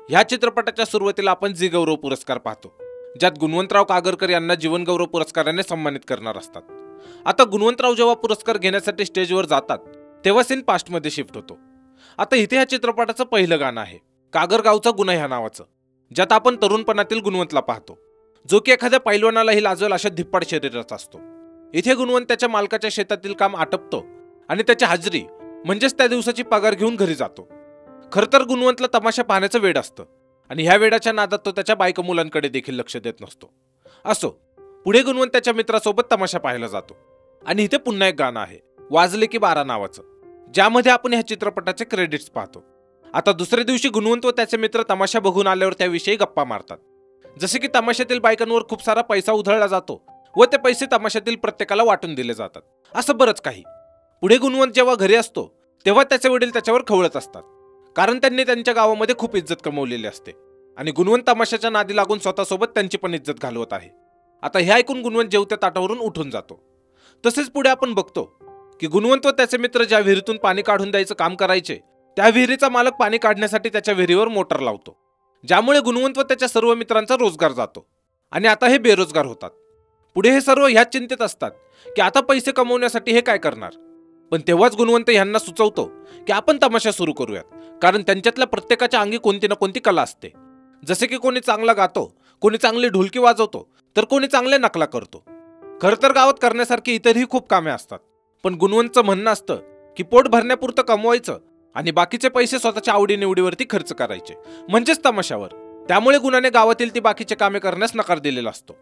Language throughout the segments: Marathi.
ह्या चित्रपटाच्या सुरुवातीला आपण जी गौरव पुरस्कार पाहतो, ज्यात गुणवंतराव कागरकर यांना जीवन गौरव पुरस्काराने सन्मानित करणार असतात। आता गुणवंतराव जेव्हा पुरस्कार घेण्यासाठी स्टेजवर जातात तेव्हा सीन पास्टमध्ये शिफ्ट होतो। आता इथे ह्या चित्रपटाचं पहिलं गाणं आहे कागरगावचा गुन्हा ह्या नावाचं, ज्यात आपण तरुणपणातील गुणवंतला पाहतो, जो की एखाद्या पैलवानालाही लाजवेल अशा धिप्पाड शरीराचा असतो। इथे गुणवंत त्याच्या मालकाच्या शेतातील काम आटपतो आणि त्याची हाजरी म्हणजेच त्या दिवसाची पगार घेऊन घरी जातो। खरं तर गुणवंतला तमाशा पाहण्याचं वेड असतं आणि ह्या वेडाच्या नादात तो त्याच्या बायका मुलांकडे देखील लक्ष देत नसतो। असो, पुढे गुणवंत त्याच्या मित्रासोबत तमाशा पाहायला जातो आणि इथे पुन्हा एक गाणं आहे वाजले की 12 नावाचं, ज्यामध्ये आपण ह्या चित्रपटाचे क्रेडिट्स पाहतो। आता दुसऱ्या दिवशी गुणवंत व त्याचे मित्र तमाशा बघून आल्यावर त्याविषयी गप्पा मारतात, जसे की तमाशातील बायकांवर खूप सारा पैसा उधळला जातो व ते पैसे तमाशातील प्रत्येकाला वाटून दिले जातात, असं बरंच काही। पुढे गुणवंत जेव्हा घरी असतो तेव्हा त्याचे वडील त्याच्यावर खवळत असतात, कारण त्यांनी त्यांच्या गावामध्ये खूप इज्जत कमवलेली असते आणि गुणवंत तमाशाच्या नादी लागून स्वतःसोबत त्यांची पण इज्जत घालवत आहे। आता हे ऐकून गुणवंत जेवत्या ताटावरून उठून जातो। तसेच पुढे आपण बघतो की गुणवंत व त्याचे मित्र ज्या विहिरीतून पाणी काढून द्यायचं काम करायचे, त्या विहिरीचा मालक पाणी काढण्यासाठी त्याच्या विहिरीवर मोटर लावतो, ज्यामुळे गुणवंत व त्याच्या सर्व मित्रांचा रोजगार जातो आणि आता हे बेरोजगार होतात। पुढे हे सर्व ह्याच चिंतेत असतात की आता पैसे कमवण्यासाठी हे काय करणार, पण तेव्हाच गुणवंत यांना सुचवतो की आपण तमाशा सुरू करूयात, कारण त्यांच्यातल्या प्रत्येकाच्या अंगी कोणती ना कोणती कला असते। जसे की कोणी चांगला गातो, कोणी चांगली ढोलकी वाजवतो, तर कोणी चांगले नकला करतो। खरं तर गावात करण्यासारखी इतरही खूप कामे असतात, पण गुणवंतचं म्हणणं असतं की पोट भरण्यापुरतं कमवायचं आणि बाकीचे पैसे स्वतःच्या आवडीनिवडीवरती खर्च करायचे, म्हणजेच तमाशावर। त्यामुळे गुणाने गावातील ती बाकीचे कामे करण्यास नकार दिलेला असतो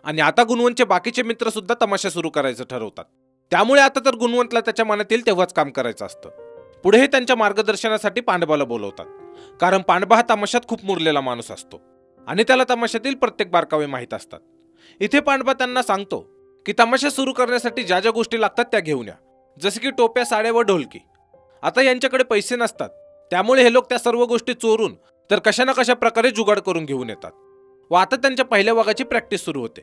आणि आता गुणवंतचे बाकीचे मित्र सुद्धा तमाशा सुरू करायचं ठरवतात। त्यामुळे आता तर गुणवंतला त्याच्या मनात येईल तेव्हाच काम करायचं असतं। पुढे त्यांच्या मार्गदर्शनासाठी पांडवाला बोलवतात, कारण पांडवा हा तमाशात खूप मुरलेला माणूस असतो आणि त्याला तमाशातील प्रत्येक बारकावे माहीत असतात। इथे पांडवा त्यांना सांगतो की तमाशा सुरू करण्यासाठी ज्या ज्या गोष्टी लागतात त्या घेऊन या, जसे की टोप्या, साड्या व ढोलकी। आता यांच्याकडे पैसे नसतात, त्यामुळे हे लोक त्या सर्व गोष्टी चोरून तर कशा ना कशा प्रकारे जुगाड करून घेऊन येतात व आता त्यांच्या पहिल्या वगाची प्रॅक्टिस सुरू होते।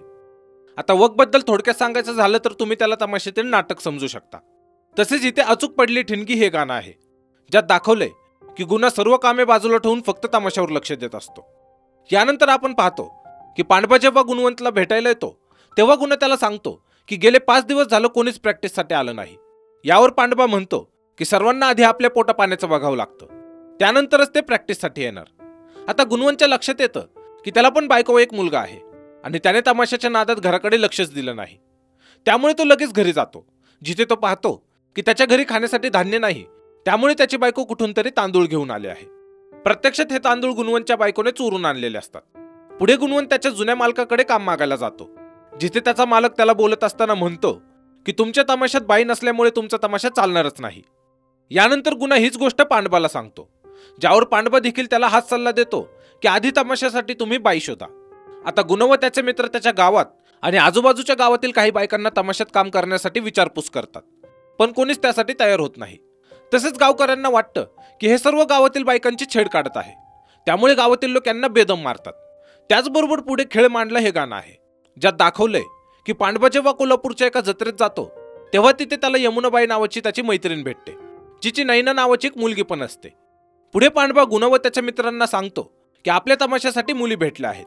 आता वगबद्दल थोडक्यात सांगायचं झालं तर तुम्ही त्याला तमाशातील नाटक समजू शकता। तसेच इथे अचूक पडली ठिणगी हे गाणं आहे, ज्यात दाखवलंय की गुन्हा सर्व कामे बाजूला ठेवून फक्त तमाशावर लक्ष देत असतो। यानंतर आपण पाहतो की पांडवा जेव्हा गुणवंतला भेटायला येतो तेव्हा गुन्हा त्याला सांगतो की गेले 5 दिवस झालं कोणीच प्रॅक्टिससाठी आलं नाही। यावर पांडवा म्हणतो की सर्वांना आधी आपल्या पोटा पाण्याचं बघावं लागतं, त्यानंतरच ते प्रॅक्टिससाठी येणार। आता गुणवंतच्या लक्षात येतं की त्याला पण बायको व एक मुलगा आहे आणि त्याने तमाशाच्या नादात घराकडे लक्षच दिलं नाही। त्यामुळे तो लगेच घरी जातो, जिथे तो पाहतो की त्याच्या घरी खाण्यासाठी धान्य नाही, त्यामुळे त्याची बायको कुठून तरी तांदूळ घेऊन आले आहे। प्रत्यक्षात हे तांदूळ गुणवंतच्या बायकोने चोरून आणलेले असतात। पुढे गुणवंत त्याच्या जुन्या मालकाकडे काम मागायला जातो, जिथे त्याचा मालक त्याला बोलत असताना म्हणतो की तुमच्या तमाशात बाई नसल्यामुळे तुमचा तमाशा चालणारच नाही। यानंतर गुन्हा हीच गोष्ट पांडवाला सांगतो, ज्यावर पांडवा देखील त्याला हाच सल्ला देतो की आधी तमाशासाठी तुम्ही बाई शोधा। आता गुन्हा व त्याचे मित्र त्याच्या गावात आणि आजूबाजूच्या गावातील काही बायकांना तमाशात काम करण्यासाठी विचारपूस करतात, पण कोणीच त्यासाठी तयार होत नाही। तसेच गावकऱ्यांना वाटतं की हे सर्व गावातील बायकांची छेड काढत आहे, त्यामुळे गावातील लोक यांना बेदम मारतात। त्याचबरोबर पुढे खेळ मांडला हे गाणं आहे, ज्यात दाखवलंय की पांडवा जेव्हा कोल्हापूरच्या एका जत्रेत जातो तेव्हा तिथे त्याला यमुनाबाई नावाची त्याची मैत्रीण भेटते, जिची नैना नावाची एक मुलगी पण असते। पुढे पांडवा गुन्हा व त्याच्या मित्रांना सांगतो की आपल्या तमाशासाठी मुली भेटल्या आहेत,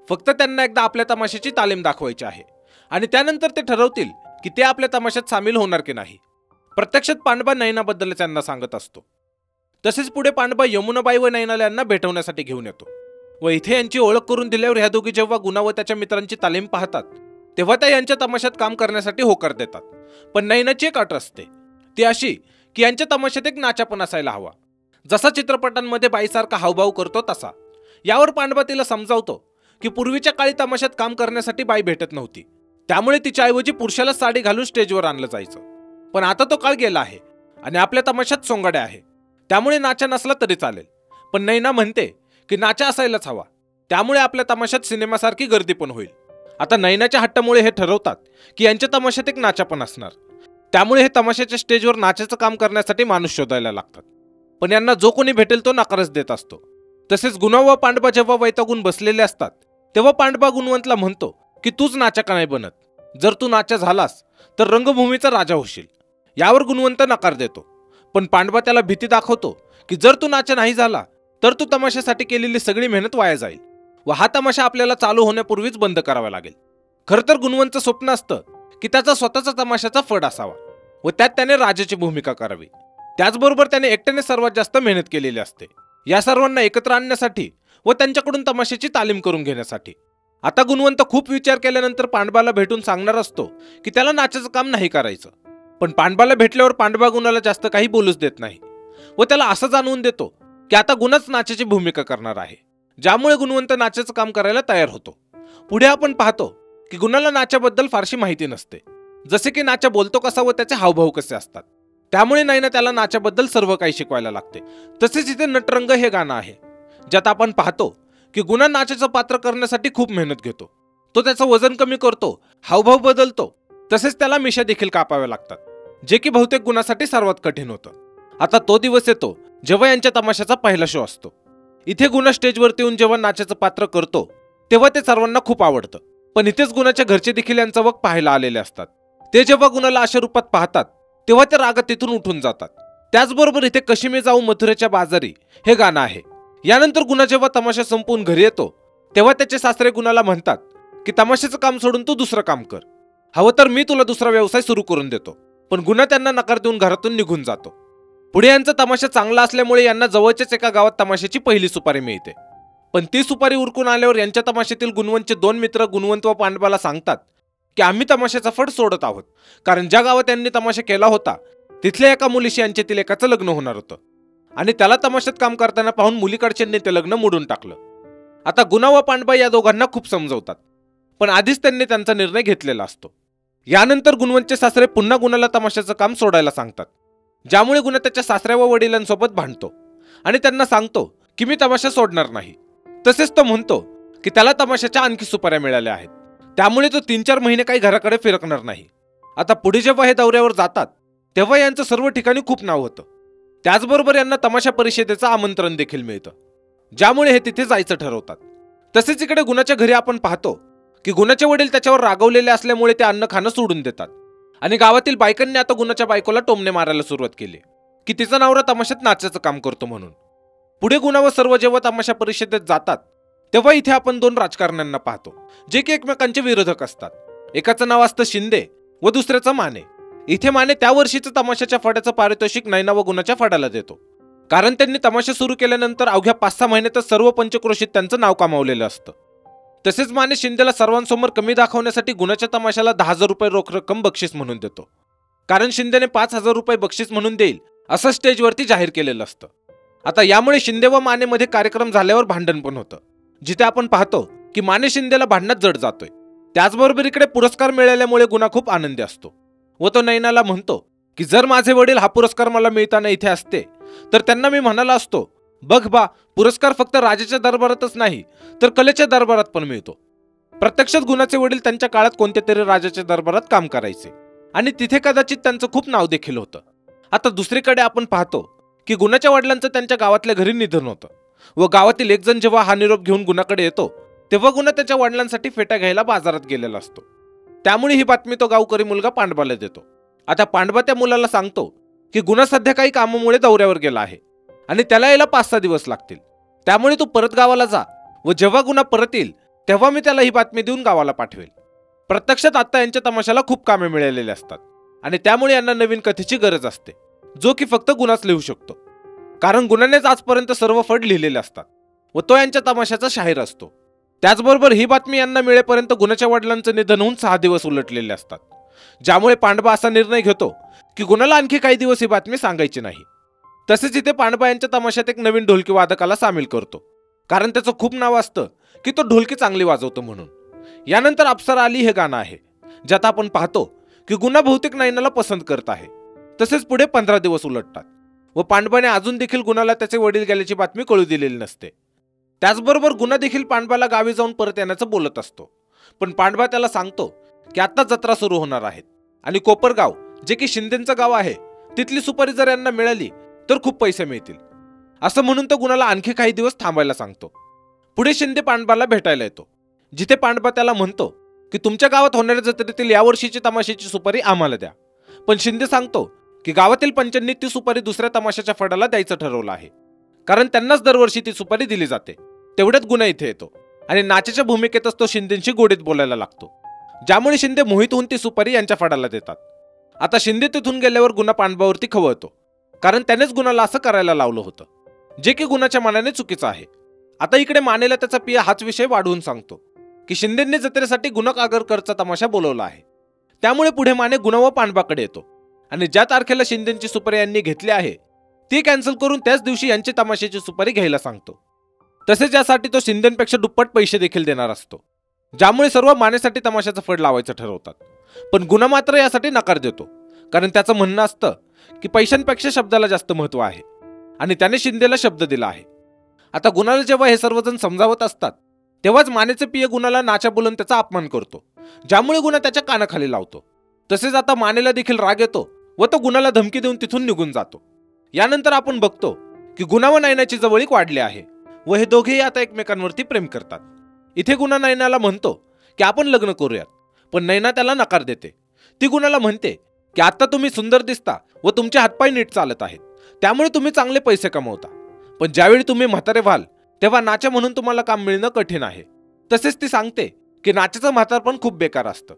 फक्त त्यांना एकदा आपल्या तमाशाची तालीम दाखवायची आहे आणि त्यानंतर ते ठरवतील की ते आपल्या तमाशात सामील होणार की नाही। प्रत्यक्षात पांडवा नैनाबद्दल त्यांना सांगत असतो। तसेच पुढे पांडवा यमुनाबाई व नैनाला यांना भेटवण्यासाठी घेऊन येतो व इथे यांची ओळख करून दिल्यावर ह्या दोघी जेव्हा गुन्हा व त्याच्या मित्रांची तालीम पाहतात तेव्हा त्या यांच्या तमाशात काम करण्यासाठी होकार देतात। पण नैनाची एक अट असते, ती अशी की यांच्या तमाशात एक नाचा पण असायला हवा, जसा चित्रपटांमध्ये बाईसारखा हावभाव करतो तसा। यावर पांडवा तिला समजावतो की पूर्वीच्या काळी तमाशात काम करण्यासाठी बाई भेटत नव्हती, त्यामुळे तिच्याऐवजी पुरुषाला साडी घालून स्टेजवर आणलं जायचं। पण आता तो काळ गेला आहे आणि आपल्या तमाशात सोंगाड्या आहे, त्यामुळे नाचा नसला तरी चालेल। पण नैना म्हणते की नाचा असायलाच हवा, त्यामुळे आपल्या तमाशात सिनेमासारखी गर्दी पण होईल। आता नैनाच्या हट्टामुळे हे ठरवतात की यांच्या तमाशात एक नाचा पण असणार, त्यामुळे हे तमाशाच्या स्टेजवर नाचाचं काम करण्यासाठी माणूस शोधायला लागतात, पण यांना जो कोणी भेटेल तो नकारच देत असतो। तसेच गुन्हा व पांडवा जेव्हा वैतागून बसलेले असतात तेव्हा पांडवा गुणवंतला म्हणतो की तूच नाचा का नाही बनत, जर तू नाचा झालास तर रंगभूमीचा राजा होशील। यावर गुणवंत नकार देतो, पण पांडवा त्याला भीती दाखवतो की जर तू नाचा नाही झाला तर तू तमाशासाठी केलेली सगळी मेहनत वाया जाईल व हा तमाशा आपल्याला चालू होण्यापूर्वीच बंद करावा लागेल. खरं तर गुणवंतचं स्वप्न असतं की त्याचा स्वतःचा तमाशाचा फड असावा व त्यात त्याने राजाची भूमिका करावी. त्याचबरोबर त्याने एकट्याने सर्वात जास्त मेहनत केलेली असते या सर्वांना एकत्र आणण्यासाठी व त्यांच्याकडून तमाशाची तालीम करून घेण्यासाठी. आता गुणवंत खूप विचार केल्यानंतर पांडवाला भेटून सांगणार असतो की त्याला नाचाचं काम नाही करायचं. पण पांडवाला भेटल्यावर पांडवा गुणाला जास्त काही बोलूच देत नाही व त्याला असं जाणवून देतो की आता गुणच नाचाची भूमिका करणार आहे, ज्यामुळे गुणवंत नाचाचं काम करायला तयार होतो. पुढे आपण पाहतो की गुणाला नाचाबद्दल फारशी माहिती नसते, जसे की नाचा बोलतो कसा व त्याचे हावभाव कसे असतात. त्यामुळे नैना त्याला नाचाबद्दल सर्व काही शिकवायला लागते. तसेच इथे नटरंग हे गाणं आहे ज्यात आपण पाहतो की गुणा नाचाचं पात्र करण्यासाठी खूप मेहनत घेतो. तो त्याचं वजन कमी करतो, हावभाव बदलतो, तसेच त्याला मिशा देखील कापाव्या लागतात, जे की बहुतेक गुणासाठी सर्वात कठीण होतं. आता तो दिवस येतो जेव्हा यांच्या तमाशाचा पहिला शो असतो. इथे गुणा स्टेजवरती येऊन जेव्हा नाचाचं पात्र करतो तेव्हा ते सर्वांना खूप आवडतं. पण इथेच गुणाच्या घरचे देखील यांचा वक पाहायला आलेले असतात. ते जेव्हा गुणाला अशा रूपात पाहतात तेव्हा ते रागात तिथून उठून जातात. त्याचबरोबर इथे कशी जाऊ मथुरेच्या बाजारी हे गाणं आहे. यानंतर गुणा जेव्हा तमाशा संपवून घरी येतो तेव्हा त्याचे सासरे गुणाला म्हणतात की तमाशाचं काम सोडून तू दुसरं काम कर, हवं तर मी तुला दुसरा व्यवसाय सुरू करून देतो. पण गुणा त्यांना नकार देऊन घरातून निघून जातो. पुढे यांचा तमाशा चांगला असल्यामुळे यांना जवळच्याच एका गावात तमाशाची पहिली सुपारी मिळते. पण ती सुपारी उरकून आल्यावर यांच्या तमाशातील गुणवंतचे दोन मित्र गुणवंत व पांडवाला सांगतात की आम्ही तमाशाचा फड सोडत आहोत, कारण ज्या गावात यांनी तमाशा केला होता तिथल्या एका मुलीशी यांच्यातील एकाचं लग्न होणार होतं आणि त्याला तमाशात काम करताना पाहून मुलीकडच्यांनी ते लग्न मोडून टाकलं. आता गुणा व पांडवा या दोघांना खूप समजवतात, पण आधीच त्यांनी त्यांचा निर्णय घेतलेला असतो. यानंतर गुणवंतचे सासरे पुन्हा गुणाला तमाशाचं काम सोडायला सांगतात, ज्यामुळे गुणा त्याच्या सासऱ्या व वडिलांसोबत भांडतो आणि त्यांना सांगतो की मी तमाशा सोडणार नाही. तसेच तो म्हणतो की त्याला तमाशाच्या आणखी सुपाऱ्या मिळाल्या आहेत, त्यामुळे तो 3-4 महिने काही घराकडे फिरकणार नाही. आता पुढे जेव्हा हे दौऱ्यावर जातात तेव्हा यांचं सर्व ठिकाणी खूप नाव होतं. त्याचबरोबर यांना तमाशा परिषदेचं आमंत्रण देखील मिळतं, ज्यामुळे हे तिथे जायचं ठरवतात. तसेच इकडे गुणाच्या घरी आपण पाहतो की गुणाचे वडील त्याच्यावर रागवलेले असल्यामुळे ते अन्न खाणं सोडून देतात आणि गावातील बायकांनी आता गुणाच्या बायकोला टोमणे मारायला सुरुवात केली की तिचा नवरा तमाशात नाचाचं काम करतो म्हणून. पुढे गुणा व सर्व जेव्हा तमाशा परिषदेत जातात तेव्हा इथे आपण 2 राजकारण्यांना पाहतो जे की एकमेकांचे विरोधक असतात. एकाचं नाव असतं शिंदे व दुसऱ्याचं माने. इथे माने त्या वर्षीचं तमाशाच्या फड्याचं पारितोषिक नैना व गुणाच्या फडाला देतो, कारण त्यांनी तमाशा सुरू केल्यानंतर अवघ्या 5-6 महिन्यातच सर्व पंचक्रोशीत त्यांचं नाव कमावलेलं असतं. तसेच माने शिंदेला सर्वांसमोर कमी दाखवण्यासाठी गुणाच्या तमाशाला 10,000 रुपये रोख रक्कम बक्षीस म्हणून देतो, कारण शिंदेने 5,000 रुपये बक्षीस म्हणून देईल असं स्टेजवरती जाहीर केलेलं असतं. आता यामुळे शिंदे व मानेमध्ये कार्यक्रम झाल्यावर भांडण पण होतं, जिथे आपण पाहतो की माने शिंदेला भांडणात जड जातोय. त्याचबरोबर इकडे पुरस्कार मिळाल्यामुळे गुणा खूप आनंदी असतो व तो नैनाला म्हणतो की जर माझे वडील हा पुरस्कार मला मिळताना इथे असते तर त्यांना मी म्हणाला असतो, बघ बा, पुरस्कार फक्त राजाच्या दरबारातच नाही तर कलेच्या दरबारात पण मिळतो. प्रत्यक्षात गुणाचे वडील त्यांच्या काळात कोणत्या तरी राजाच्या दरबारात काम करायचे आणि तिथे कदाचित त्यांचं खूप नाव देखील होतं. आता दुसरीकडे आपण पाहतो की गुणाच्या वडिलांचं त्यांच्या गावातल्या घरी निधन होतं व गावातील एक जण जेव्हा हा निरोप घेऊन गुणाकडे येतो तेव्हा गुणा त्याच्या वडिलांसाठी फेटा घ्यायला बाजारात गेलेला असतो. त्यामुळे ही बातमी तो गावकरी मुलगा पांडवाला देतो. आता पांडवा त्या मुलाला सांगतो की गुणा सध्या काही कामामुळे दौऱ्यावर गेला आहे आणि त्याला यायला 5-6 दिवस लागतील, त्यामुळे तू परत गावाला जा व जेव्हा गुणा परत येईल तेव्हा मी त्याला ही बातमी देऊन गावाला पाठवेल. प्रत्यक्षात आता यांच्या तमाशाला खूप कामे मिळालेली असतात आणि त्यामुळे यांना नवीन कथेची गरज असते, जो की फक्त गुणाच लिहू शकतो, कारण गुणानेच आजपर्यंत सर्व फड लिहिलेले असतात व तो यांच्या तमाशाचा शाहीर असतो. त्याचबरोबर ही बातमी यांना मिळेपर्यंत गुणाच्या वडिलांचं निधन होऊन 6 दिवस उलटलेले असतात, ज्यामुळे पांडवा असा निर्णय घेतो की गुणाला आणखी काही दिवस ही बातमी सांगायची नाही. तसेच इथे पांडवा यांच्या तमाशात एक नवीन ढोलकी वादकाला सामील करतो, कारण त्याचं खूप नाव असतं की तो ढोलकी चांगली वाजवतो म्हणून. यानंतर अप्सरा आली हे गाणं आहे, ज्यात आपण पाहतो की गुणा बहुतेक नैनाला पसंत करत आहे. तसेच पुढे 15 दिवस उलटतात व पांडवाने अजून देखील गुणाला त्याचे वडील गेल्याची बातमी कळू दिलेली नसते. त्याचबरोबर गुणा देखील पांडवाला गावी जाऊन परत येण्याचं बोलत असतो, पण पांडवा त्याला सांगतो की आता जत्रा सुरू होणार आहेत आणि कोपरगाव, जे की शिंदेचं गाव आहे, तिथली सुपारी जर यांना मिळाली तर खूप पैसे मिळतील, असं म्हणून तो गुणाला आणखी काही दिवस थांबायला सांगतो. पुढे शिंदे पांडवाला भेटायला येतो, जिथे पांडवा त्याला म्हणतो की तुमच्या गावात होणाऱ्या जत्रेतील यावर्षीची तमाशाची सुपारी आम्हाला द्या. पण शिंदे सांगतो की गावातील पंचांनी ती सुपारी दुसऱ्या तमाशाच्या फडाला द्यायचं ठरवलं आहे, कारण त्यांनाच दरवर्षी ती सुपारी दिली जाते। तेवढ्यात गुन्हा इथे येतो आणि नाच्याच्या भूमिकेतच तो शिंदेशी गोडीत बोलायला लागतो, ज्यामुळे शिंदे मोहित होऊन ती सुपारी यांच्या फडाला देतात। आता शिंदे तिथून गेल्यावर गुन्हा पांडवावरती खवळतो, कारण त्यानेच गुन्हाला असं करायला लावलं होतं, जे की गुन्हाच्या मनाने चुकीचं आहे। आता इकडे मानेला त्याचा पिया हाच विषय वाढवून सांगतो की शिंदेंनी जत्रेसाठी गुन्हा आगरकरचा तमाशा बोलवला आहे। त्यामुळे पुढे माने गुन्हा व पांडवाकडे येतो आणि ज्या तारखेला शिंदेंची सुपारी यांनी घेतली आहे ती कॅन्सल करून त्याच दिवशी यांची तमाशाची सुपारी घ्यायला सांगतो। तसेच यासाठी तो शिंदेंपेक्षा दुप्पट पैसे देखील देणार असतो, ज्यामुळे सर्व मानेसाठी तमाशाचं फड लावायचं ठरवतात। पण गुन्हा मात्र यासाठी नकार देतो, कारण त्याचं म्हणणं असतं की पैशांपेक्षा शब्दाला जास्त महत्व आहे आणि त्याने शिंदेला शब्द दिला आहे। आता गुन्हाला जेव्हा हे सर्वजण समजावत असतात तेव्हाच मानेचे पिय गुन्हाला नाचा बोलून त्याचा अपमान करतो, ज्यामुळे गुन्हा त्याच्या कानाखाली लावतो। तसेच आता मानेला देखील राग येतो व तो गुन्हाला धमकी देऊन तिथून निघून जातो। यानंतर आपण बघतो की गुन्हा व नैनाची जवळीक वाढली आहे व हे दोघेही आता एकमेकांवरती प्रेम करतात। इथे गुन्हा नैनाला म्हणतो की आपण लग्न करूयात, पण नैना त्याला नकार देते। ती गुन्हाला म्हणते की आता तुम्ही सुंदर दिसता व तुमचे हातपाय नीट चालत आहेत, त्यामुळे तुम्ही चांगले पैसे कमवता, पण ज्यावेळी तुम्ही म्हातारे व्हाल तेव्हा नाचा म्हणून तुम्हाला काम मिळणं कठीण आहे। तसेच ती सांगते की नाचाचं म्हातारपण खूप बेकार असतं।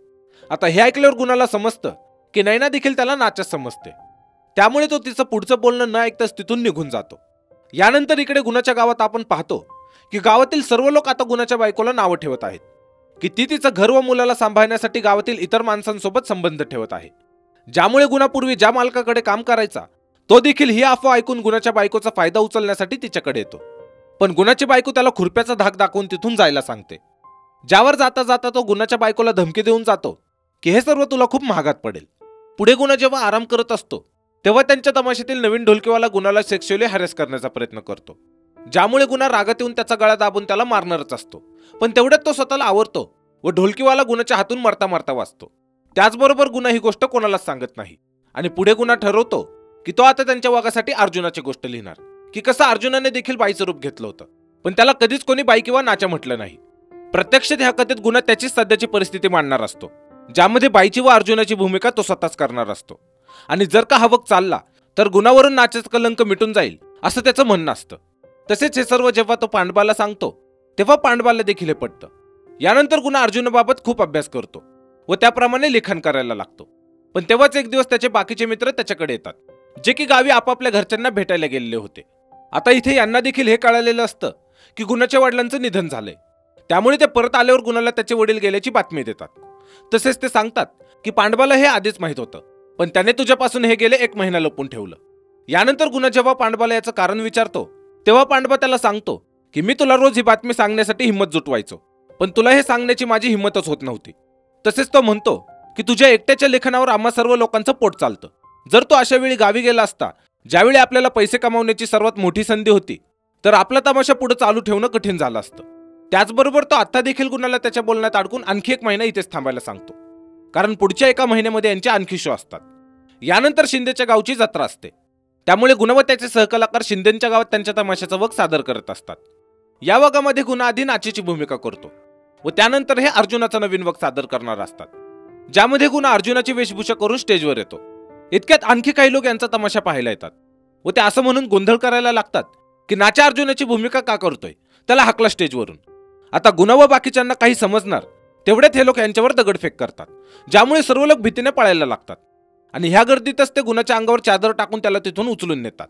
आता हे ऐकल्यावर गुन्हाला समजतं की नैना देखील त्याला नाचाच समजते, त्यामुळे तो तिचं पुढचं बोलणं न ऐकताच तिथून निघून जातो। यानंतर इकडे गुन्हाच्या गावात आपण पाहतो की गावातील सर्व लोक आता गुन्हाच्या बायकोला नावं ठेवत आहेत की ती तिचं घर व मुलाला सांभाळण्यासाठी गावातील इतर माणसांसोबत संबंध ठेवत आहे, ज्यामुळे गुन्हापूर्वी ज्या मालकाकडे काम करायचा तो देखील ही अफवा ऐकून गुन्हाच्या बायकोचा फायदा उचलण्यासाठी तिच्याकडे येतो। पण गुन्हाची बायको त्याला खुरप्याचा धाक दाखवून तिथून जायला सांगते, ज्यावर जाता जाता तो गुन्हाच्या बायकोला धमकी देऊन जातो की हे सर्व तुला खूप महागात पडेल। पुढे गुन्हा जेव्हा आराम करत असतो तेव्हा त्यांच्या तमाशातील नवीन ढोलकीवाला गुन्हाला सेक्शुअली हॅरेस करण्याचा प्रयत्न करतो, ज्यामुळे गुन्हा रागात येऊन त्याचा गळा दाबून त्याला मारणारच असतो। पण तेवढ्यात तो स्वतःला आवरतो व ढोलकीवाला गुन्हाच्या हातून मरता मरता वाचतो। त्याचबरोबर गुन्हा ही गोष्ट कोणालाच सांगत नाही आणि पुढे गुन्हा ठरवतो की तो आता त्यांच्या वागासाठी अर्जुनाची गोष्ट लिहिणार, की कसं अर्जुनाने देखील बाईचं रूप घेतलं होतं, पण त्याला कधीच कोणी बाई किंवा नाचा म्हटलं नाही। प्रत्यक्षात ह्या कथेत गुन्हा त्याचीच सध्याची परिस्थिती मांडणार असतो, ज्यामध्ये बाईची व अर्जुनाची भूमिका तो स्वतःच करणार असतो। आणि जर का हा वक चालला तर गुन्हावरून नाचाचा कलंक मिटून जाईल असं त्याचं म्हणणं असतं। तसेच हे सर्व जेव्हा तो पांडवाला सांगतो तेव्हा पांडवाला देखील हे पटतं। यानंतर गुन्हा अर्जुनाबाबत खूप अभ्यास करतो व त्याप्रमाणे लेखन करायला लागतो। पण तेव्हाच एक दिवस त्याचे बाकीचे मित्र त्याच्याकडे येतात, जे की गावी आपापल्या घरच्यांना भेटायला गेलेले होते। आता इथे यांना देखील हे कळालेलं असतं की गुन्हाच्या वडिलांचं निधन झालंय, त्यामुळे ते परत आल्यावर गुन्हाला त्याचे वडील गेल्याची बातमी देतात। तसेच ते सांगतात की पांडवाला हे आधीच माहित होतं, पण त्याने तुझ्यापासून हे गेले 1 महिना लपून ठेवलं। यानंतर गुन्हा जेव्हा पांडवाला याचं कारण विचारतो तेव्हा पांडवा त्याला सांगतो की मी तुला रोज ही बातमी सांगण्यासाठी हिंमत जुटवायचो, पण तुला हे सांगण्याची माझी हिंमतच होत नव्हती। तसेच तो म्हणतो की तुझ्या एकट्याच्या लेखनावर आम्हा सर्व लोकांचं पोट चालतं। जर तो अशा वेळी गावी गेला असता ज्यावेळी आपल्याला पैसे कमावण्याची सर्वात मोठी संधी होती, तर आपला तमाशा पुढे चालू ठेवणं कठीण झालं असतं। त्याचबरोबर तो आता देखील गुन्हाला त्याच्या बोलण्यात अडकून आणखी 1 महिना इथेच थांबायला सांगतो, कारण पुढच्या 1 महिन्यामध्ये यांचे आणखी शो असतात। यानंतर शिंदेच्या गावची जत्रा असते, त्यामुळे गुन्हा व त्याचे सहकलाकार शिंदेच्या गावात त्यांच्या तमाशाचा वग सादर करत असतात। या वगामध्ये गुन्हा आधी नाचीची भूमिका करतो व त्यानंतर हे अर्जुनाचा नवीन वग सादर करणार असतात, ज्यामध्ये गुन्हा अर्जुनाची वेशभूषा करून स्टेजवर येतो। इतक्यात आणखी काही लोक यांचा तमाशा पाहायला येतात व ते असं म्हणून गोंधळ करायला लागतात की नाचा अर्जुनाची भूमिका का करतोय, त्याला हाकला स्टेजवरून। आता गुन्हा व बाकीच्यांना काही समजणार तेवढ्यात हे लोक यांच्यावर दगडफेक करतात, ज्यामुळे सर्व लोक भीतीने पळायला लागतात आणि ह्या गर्दीतच ते गुन्हाच्या अंगावर चादर टाकून त्याला तिथून उचलून नेतात।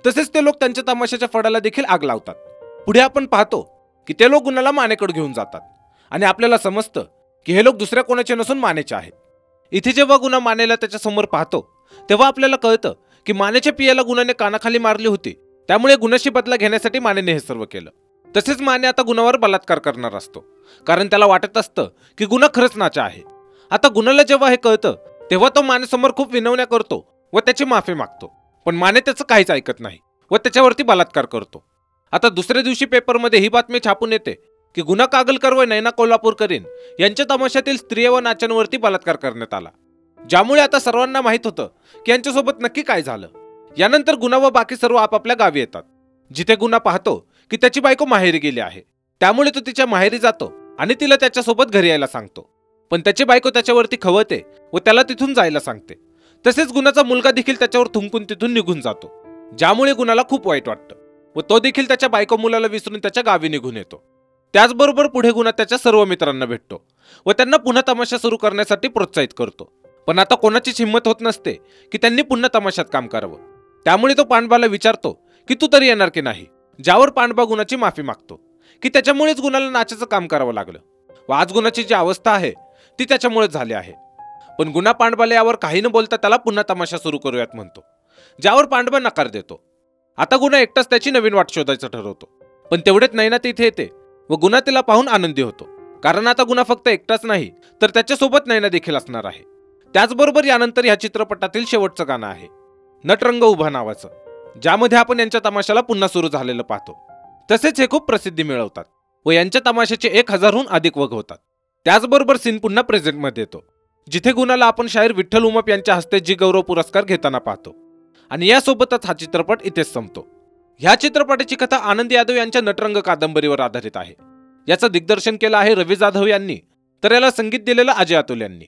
तसेच ते लोक त्यांच्या तमाशाच्या फडाला देखील आग लावतात। पुढे आपण पाहतो की ते लोक गुन्हाला मानेकडे घेऊन जातात आणि आपल्याला समजतं की हे लोक दुसऱ्या कोणाचे नसून मानेचे आहेत। इथे जेव्हा गुन्हा मानेला त्याच्या समोर पाहतो तेव्हा आपल्याला कळतं की मानेच्या पियाला गुन्हाने कानाखाली मारली होती, त्यामुळे गुन्ह्याशी बदला घेण्यासाठी मानेने हे सर्व केलं। तसेच माने आता गुन्हावर बलात्कार करणार असतो, कारण त्याला वाटत असतं की गुन्हा खरंच नाचा आहे। आता गुन्हाला जेव्हा हे कळतं तेव्हा तो मानेसमोर खूप विनवण्या करतो व त्याची माफी मागतो, पण माने त्याचं काहीच ऐकत नाही व त्याच्यावरती बलात्कार करतो। आता दुसऱ्या दिवशी पेपरमध्ये ही बातमी छापून येते की गुन्हा कागलकर व नैना कोल्हापूरकरीन यांच्या तमाशातील स्त्रिया व नाच्यांवरती बलात्कार करण्यात आला, ज्यामुळे आता सर्वांना माहित होतं की यांच्यासोबत नक्की काय झालं। यानंतर गुन्हा व बाकी सर्व आपापल्या गावी येतात, जिथे गुन्हा पाहतो की त्याची बायको माहेरी गेली आहे, त्यामुळे तो तिच्या माहेरी जातो आणि तिला त्याच्यासोबत घरी यायला सांगतो। पण त्याची बायको त्याच्यावरती खवळते व त्याला तिथून जायला सांगते। तसेच गुन्हाचा मुलगा देखील त्याच्यावर थुंकून तिथून निघून जातो, ज्यामुळे गुन्हाला खूप वाईट वाटतं व तो देखील त्याच्या बायको मुलाला विसरून त्याच्या गावी निघून येतो. त्याचबरोबर पुढे गुन्हा त्याच्या सर्व मित्रांना भेटतो व त्यांना पुन्हा तमाशा सुरू करण्यासाठी प्रोत्साहित करतो. पण आता कोणाचीच हिंमत होत नसते की त्यांनी पुन्हा तमाशात काम करावं. त्यामुळे तो पांडवाला विचारतो की तू तरी येणार की नाही, ज्यावर पांडवा गुणाची माफी मागतो की त्याच्यामुळेच गुणाला नाचाचं काम करावं लागलं व आज गुणाची जी अवस्था आहे ती त्याच्यामुळेच झाली आहे. पण गुणा पांडवाला यावर काही न बोलता त्याला पुन्हा तमाशा सुरू करूयात म्हणतो, ज्यावर पांडवा नकार देतो. आता गुणा एकटाच त्याची नवीन वाट शोधायचं ठरवतो. पण तेवढेच नैना तिथे येते व गुणा तिला पाहून आनंदी होतो, कारण आता गुणा फक्त एकटाच नाही तर त्याच्यासोबत नैना देखील असणार आहे. त्याचबरोबर यानंतर या चित्रपटातील शेवटचं गाणं आहे नटरंग उभा नावाचं, ज्यामध्ये आपण यांच्या तमाशाला पुन्हा सुरू झालेलं पाहतो. तसेच हे खूप प्रसिद्धी मिळवतात व यांच्या तमाशाचे 1000हून अधिक वग होतात. त्याचबरोबर सीन पुन्हा प्रेझेंटमध्ये येतो, जिथे गुणाला आपण शाहीर विठ्ठल उमप यांच्या हस्ते जी गौरव पुरस्कार घेताना पाहतो. आणि यासोबतच हा चित्रपट इथेच संपतो. ह्या चित्रपटाची कथा आनंद यादव यांच्या नटरंग कादंबरीवर आधारित आहे. याचं दिग्दर्शन केलं आहे रवी जाधव यांनी, तर याला संगीत दिलेलं अजय अतुल यांनी.